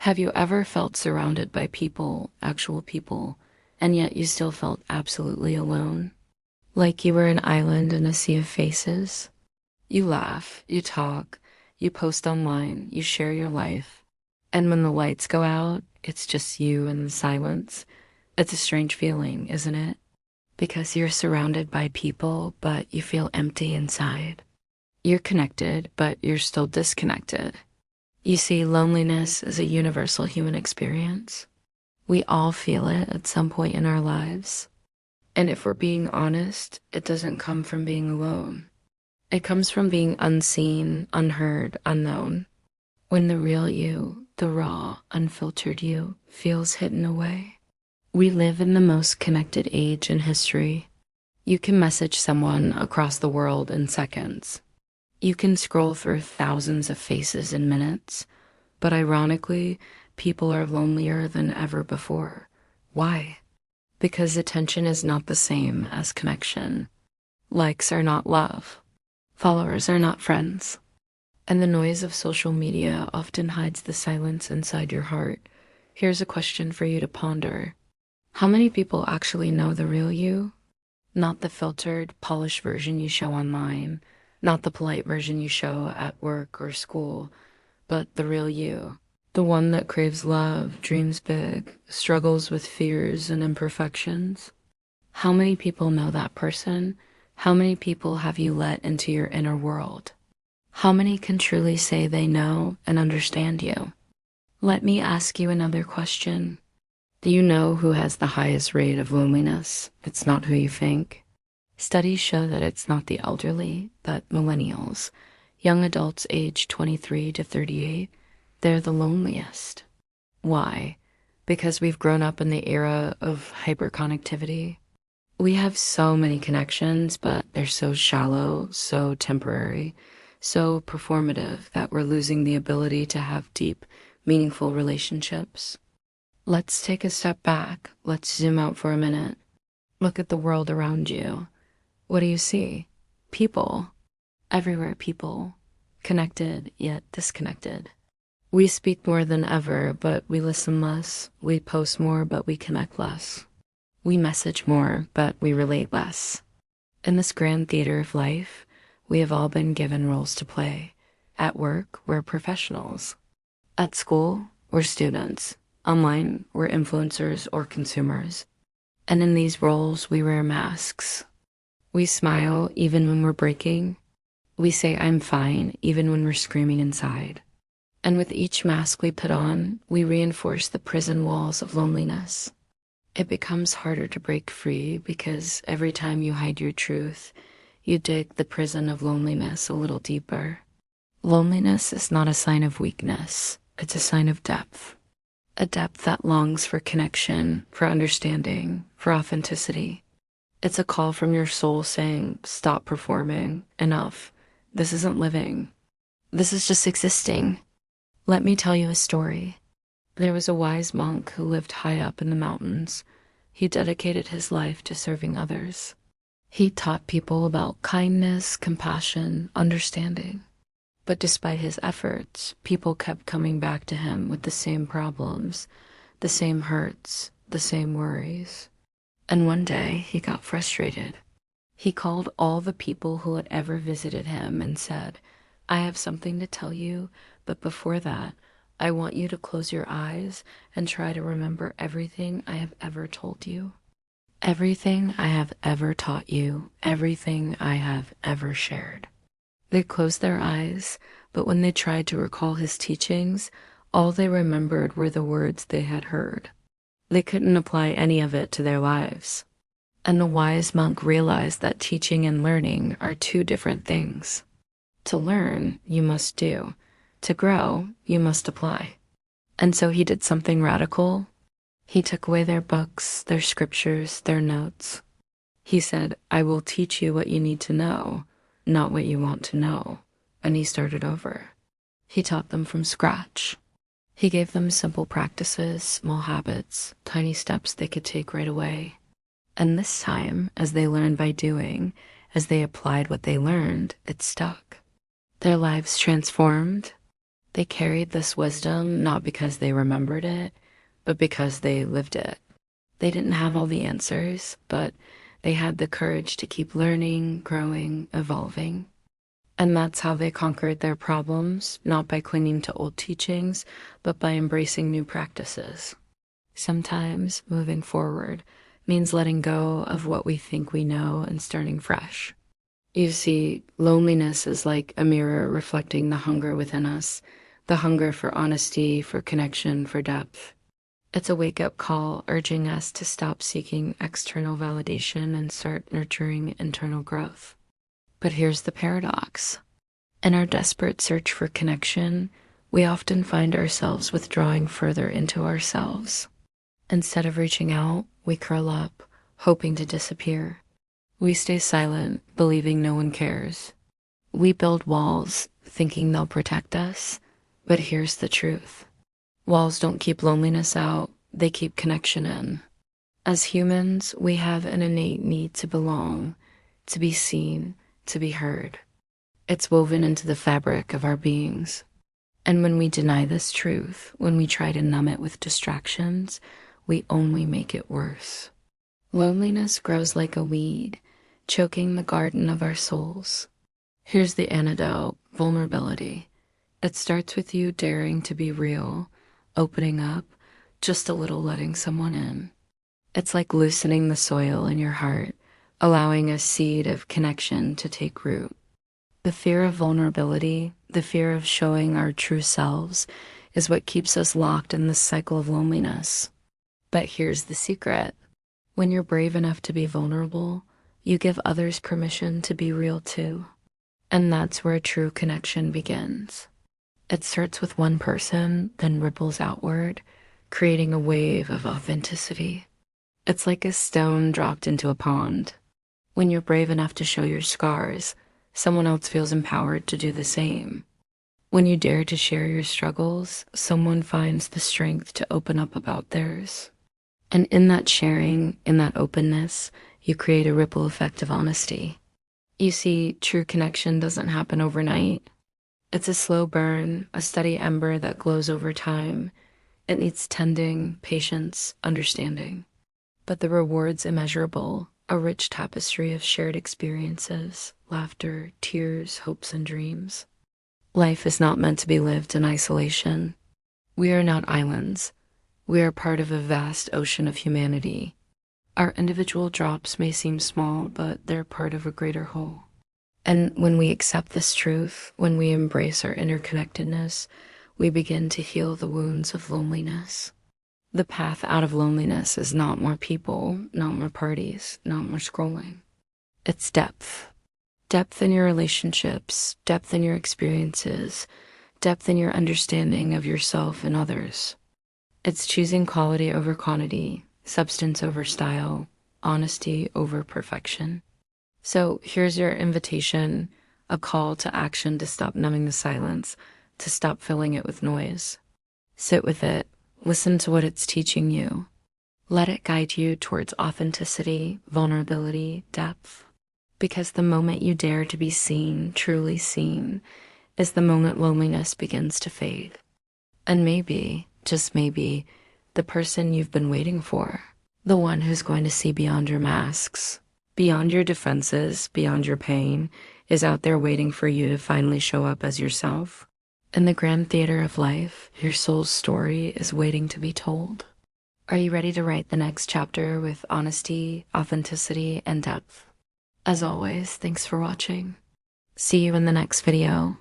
Have you ever felt surrounded by people, actual people, and yet you still felt absolutely alone? Like you were an island in a sea of faces? You laugh, you talk, you post online, you share your life. And when the lights go out, it's just you and the silence. It's a strange feeling, isn't it? Because you're surrounded by people, but you feel empty inside. You're connected, but you're still disconnected. You see, loneliness is a universal human experience. We all feel it at some point in our lives. And if we're being honest, it doesn't come from being alone. It comes from being unseen, unheard, unknown. When the real you, the raw, unfiltered you, feels hidden away. We live in the most connected age in history. You can message someone across the world in seconds. You can scroll through thousands of faces in minutes, but ironically, people are lonelier than ever before. Why? Because attention is not the same as connection. Likes are not love. Followers are not friends. And the noise of social media often hides the silence inside your heart. Here's a question for you to ponder. How many people actually know the real you? Not the filtered, polished version you show online, not the polite version you show at work or school, but the real you. The one that craves love, dreams big, struggles with fears and imperfections. How many people know that person? How many people have you let into your inner world? How many can truly say they know and understand you? Let me ask you another question. Do you know who has the highest rate of loneliness? It's not who you think. Studies show that it's not the elderly, but millennials, young adults aged 23 to 38, they're the loneliest. Why? Because we've grown up in the era of hyperconnectivity. We have so many connections, but they're so shallow, so temporary, so performative that we're losing the ability to have deep, meaningful relationships. Let's take a step back. Let's zoom out for a minute. Look at the world around you. What do you see? People. Everywhere people. Connected, yet disconnected. We speak more than ever, but we listen less. We post more, but we connect less. We message more, but we relate less. In this grand theater of life, we have all been given roles to play. At work, we're professionals. At school, we're students. Online, we're influencers or consumers. And in these roles, we wear masks. We smile even when we're breaking. We say, I'm fine, even when we're screaming inside. And with each mask we put on, we reinforce the prison walls of loneliness. It becomes harder to break free because every time you hide your truth, you dig the prison of loneliness a little deeper. Loneliness is not a sign of weakness. It's a sign of depth. A depth that longs for connection, for understanding, for authenticity. It's a call from your soul saying, stop performing, enough. This isn't living. This is just existing. Let me tell you a story. There was a wise monk who lived high up in the mountains. He dedicated his life to serving others. He taught people about kindness, compassion, understanding. But despite his efforts, people kept coming back to him with the same problems, the same hurts, the same worries. And one day, he got frustrated. He called all the people who had ever visited him and said, I have something to tell you, but before that, I want you to close your eyes and try to remember everything I have ever told you. Everything I have ever taught you, everything I have ever shared. They closed their eyes, but when they tried to recall his teachings, all they remembered were the words they had heard. They couldn't apply any of it to their lives. And the wise monk realized that teaching and learning are two different things. To learn, you must do. To grow, you must apply. And so he did something radical. He took away their books, their scriptures, their notes. He said, I will teach you what you need to know, not what you want to know. And he started over. He taught them from scratch. He gave them simple practices, small habits, tiny steps they could take right away. And this time, as they learned by doing, as they applied what they learned, it stuck. Their lives transformed. They carried this wisdom not because they remembered it, but because they lived it. They didn't have all the answers, but they had the courage to keep learning, growing, evolving. And that's how they conquered their problems, not by clinging to old teachings, but by embracing new practices. Sometimes moving forward means letting go of what we think we know and starting fresh. You see, loneliness is like a mirror reflecting the hunger within us, the hunger for honesty, for connection, for depth. It's a wake-up call urging us to stop seeking external validation and start nurturing internal growth. But here's the paradox. In our desperate search for connection, we often find ourselves withdrawing further into ourselves. Instead of reaching out, we curl up, hoping to disappear. We stay silent, believing no one cares. We build walls, thinking they'll protect us. But here's the truth. Walls don't keep loneliness out, they keep connection in. As humans, we have an innate need to belong, to be seen, to be heard. It's woven into the fabric of our beings. And when we deny this truth, when we try to numb it with distractions, we only make it worse. Loneliness grows like a weed, choking the garden of our souls. Here's the antidote: vulnerability. It starts with you daring to be real, opening up, just a little letting someone in. It's like loosening the soil in your heart, allowing a seed of connection to take root. The fear of vulnerability, the fear of showing our true selves, is what keeps us locked in this cycle of loneliness. But here's the secret. When you're brave enough to be vulnerable, you give others permission to be real too. And that's where true connection begins. It starts with one person, then ripples outward, creating a wave of authenticity. It's like a stone dropped into a pond. When you're brave enough to show your scars, someone else feels empowered to do the same. When you dare to share your struggles, someone finds the strength to open up about theirs. And in that sharing, in that openness, you create a ripple effect of honesty. You see, true connection doesn't happen overnight. It's a slow burn, a steady ember that glows over time. It needs tending, patience, understanding. But the reward's immeasurable, a rich tapestry of shared experiences, laughter, tears, hopes, and dreams. Life is not meant to be lived in isolation. We are not islands. We are part of a vast ocean of humanity. Our individual drops may seem small, but they're part of a greater whole. And when we accept this truth, when we embrace our interconnectedness, we begin to heal the wounds of loneliness. The path out of loneliness is not more people, not more parties, not more scrolling. It's depth. Depth in your relationships, depth in your experiences, depth in your understanding of yourself and others. It's choosing quality over quantity, substance over style, honesty over perfection. So here's your invitation, a call to action to stop numbing the silence, to stop filling it with noise. Sit with it, listen to what it's teaching you. Let it guide you towards authenticity, vulnerability, depth. Because the moment you dare to be seen, truly seen, is the moment loneliness begins to fade. And maybe, just maybe, the person you've been waiting for, the one who's going to see beyond your masks, beyond your defenses, beyond your pain, is out there waiting for you to finally show up as yourself. In the grand theater of life, your soul's story is waiting to be told. Are you ready to write the next chapter with honesty, authenticity, and depth? As always, thanks for watching. See you in the next video.